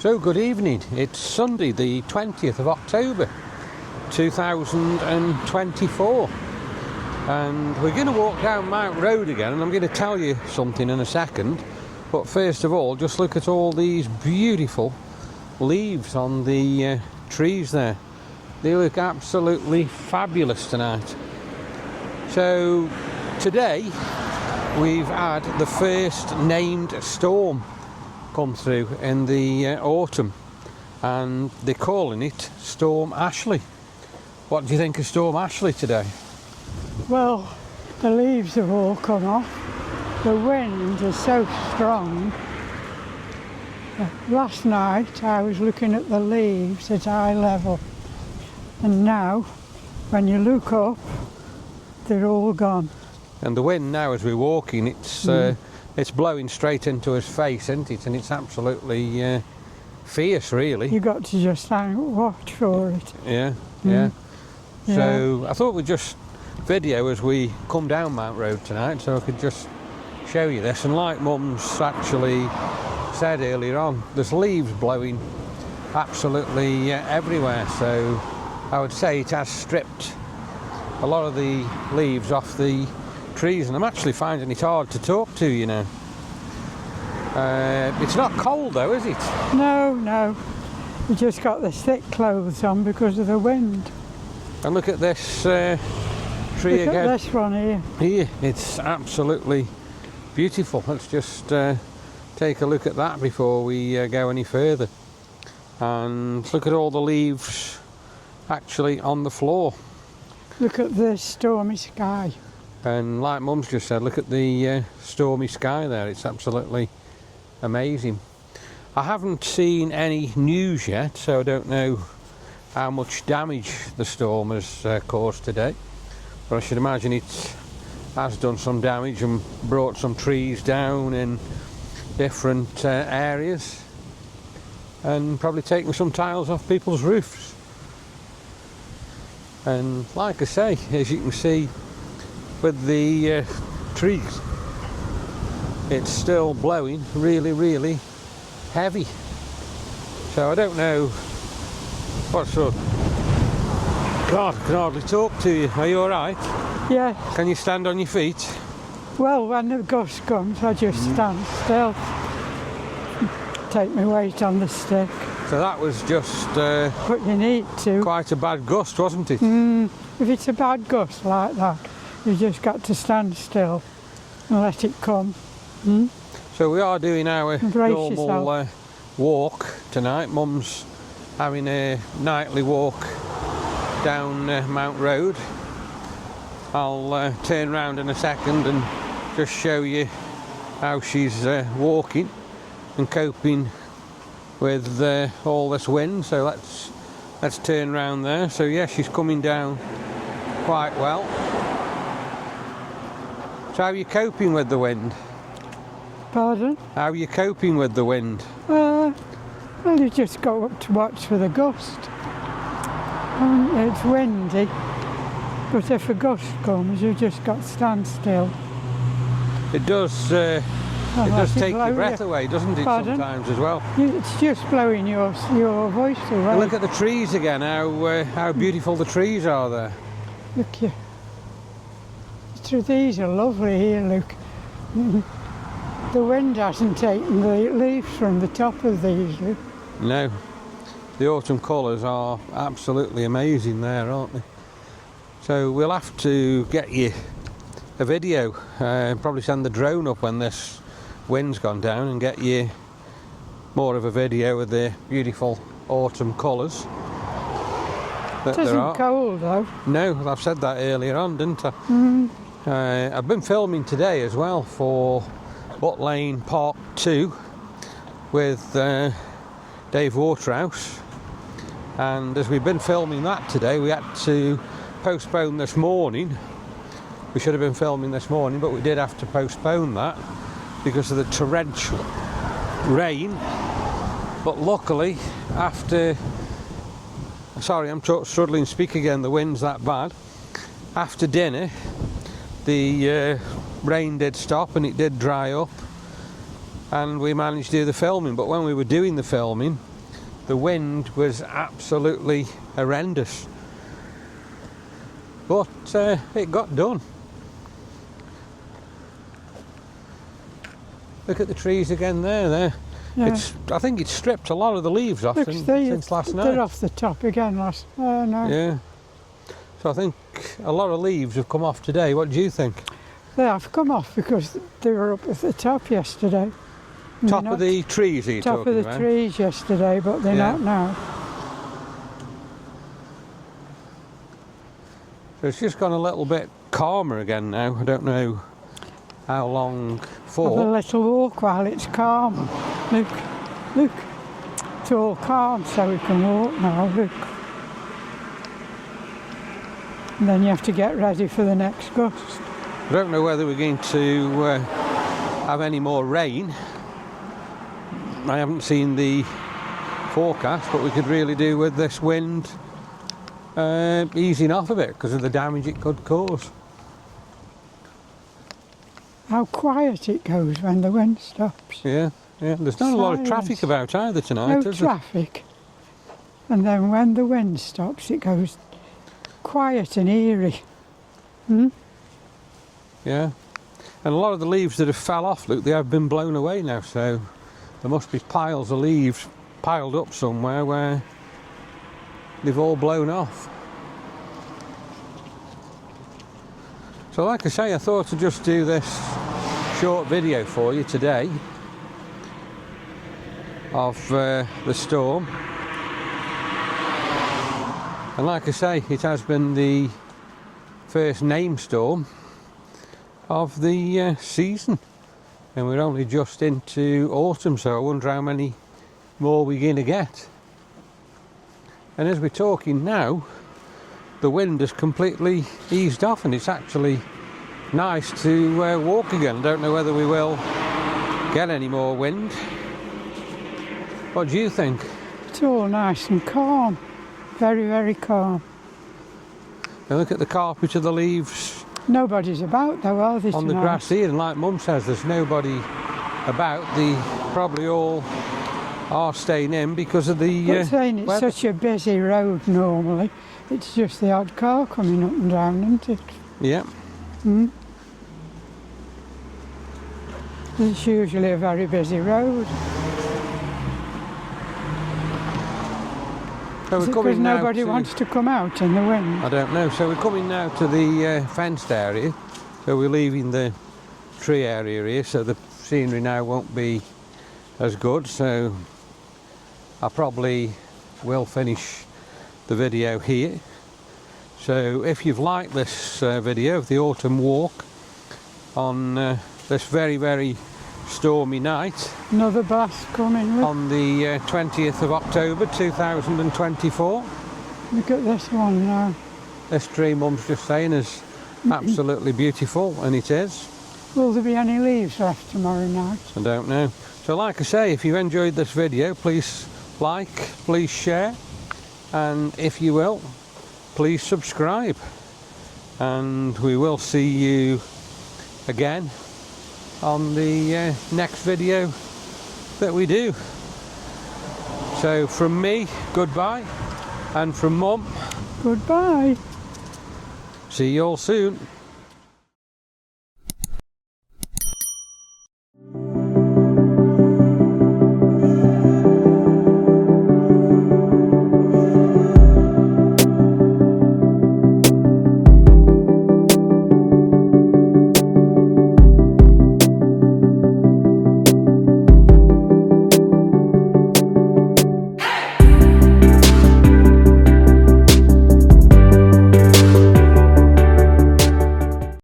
So good evening, it's Sunday the 20th of October 2024 and we're going to walk down Mount Road again, and I'm going to tell you something in a second, but first of all just look at all these beautiful leaves on the trees there. They look absolutely fabulous tonight. So today we've had the first named storm come through in the autumn, and they're calling it Storm Ashley. What do you think of Storm Ashley today? Well, the leaves have all come off. The wind is so strong. Last night I was looking at the leaves at eye level, and now when you look up they're all gone. And the wind now as we're walking, it's blowing straight into his face, isn't it? And it's absolutely fierce, really. You've got to just watch for it. Yeah. So I thought we'd just video as we come down Mount Road tonight, so I could just show you this. And like Mum's actually said earlier on, there's leaves blowing absolutely everywhere. So I would say it has stripped a lot of the leaves off the trees, and I'm actually finding it hard to talk to you now. It's not cold though, is it? No. You just got the thick clothes on because of the wind. And look at this tree look again. At this one here. Here, it's absolutely beautiful. Let's just take a look at that before we go any further. And look at all the leaves actually on the floor. Look at the stormy sky. And like Mum's just said, look at the stormy sky there. It's absolutely amazing. I haven't seen any news yet, so I don't know how much damage the storm has caused today. But I should imagine it has done some damage and brought some trees down in different areas, and probably taken some tiles off people's roofs. And like I say, as you can see with the trees, it's still blowing really heavy. So I don't know what sort. God, I can hardly talk to you. Are you alright? Yeah. Can you stand on your feet? Well, when the gust comes I just stand still, take my weight on the stick. So that was just But you need to. quite a bad gust, wasn't it? If it's a bad gust like that, you just got to stand still and let it come. So we are doing our Brace normal walk tonight. Mum's having a nightly walk down Mount Road. I'll turn round in a second and just show you how she's walking and coping with all this wind. So let's turn round there. So yeah, she's coming down quite well. So how are you coping with the wind? Pardon? How are you coping with the wind? Well, you just go up to watch for the gust. It's windy, but if a gust comes, you just got to stand still. It does take your breath away, doesn't it? Pardon? Sometimes as well. It's just blowing your voice away. And look at the trees again, how beautiful the trees are there. Look here. These are lovely here, look. The wind hasn't taken the leaves from the top of these, look. No, the autumn colours are absolutely amazing there, aren't they? So we'll have to get you a video, probably send the drone up when this wind's gone down and get you more of a video of the beautiful autumn colours that It there are. isn't cold though. No, I've said that earlier on, didn't I? I've been filming today as well for Butt Lane Part 2 with Dave Waterhouse, and as we've been filming that today, we had to postpone this morning. We should have been filming this morning, but we did have to postpone that because of the torrential rain. But luckily, after, sorry, I'm struggling to speak again, the wind's that bad. After dinner, the rain did stop and it did dry up, and we managed to do the filming. But when we were doing the filming, the wind was absolutely horrendous. But it got done. Look at the trees again there. Yeah. I think it's stripped a lot of the leaves off since last night. They're off the top again no. Yeah. So I think a lot of leaves have come off today. What do you think? They have come off because they were up at the top yesterday. Top of the trees are you talking about? Top of the trees yesterday, but they're not now. So it's just gone a little bit calmer again now. I don't know how long for. Have a little walk while it's calm. Look. It's all calm so we can walk now, look. And then you have to get ready for the next gust. I don't know whether we're going to have any more rain. I haven't seen the forecast, but we could really do with this wind easing off a bit because of the damage it could cause. How quiet it goes when the wind stops. Yeah. There's not a lot of traffic about either tonight, no traffic. And then when the wind stops, it goes quiet and eerie. Yeah. And a lot of the leaves that have fell off, look, they have been blown away now, so there must be piles of leaves piled up somewhere where they've all blown off. So like I say, I thought I'd just do this short video for you today of the storm. And like I say, it has been the first named storm of the season, and we're only just into autumn, so I wonder how many more we're going to get. And as we're talking now, the wind has completely eased off and it's actually nice to walk again. Don't know whether we will get any more wind. What do you think? It's all nice and calm, very, very calm. Now look at the carpet of the leaves. Nobody's about though, are they, on the grass here, and like Mum says, there's nobody about. They probably all are staying in because of the But saying it's weather. such a busy road normally, it's just the odd car coming up and down, isn't it? Yeah. It's usually a very busy road. So we're Because coming now nobody wants to come out in the wind. I don't know. So we're coming now to the fenced area. So we're leaving the tree area here, so the scenery now won't be as good. So I probably will finish the video here. So if you've liked this video of the autumn walk on this very, very stormy night, Another blast coming. Look, on the 20th of October 2024. look at this one now. This tree, Mum's just saying, is absolutely beautiful, and it is. Will there be any leaves left tomorrow night? I don't know. So like I say, if you enjoyed this video, please like, please share, and if you will, please subscribe. And we will see you again on the next video that we do. So from me, goodbye, and from Mum, Goodbye. see you all soon.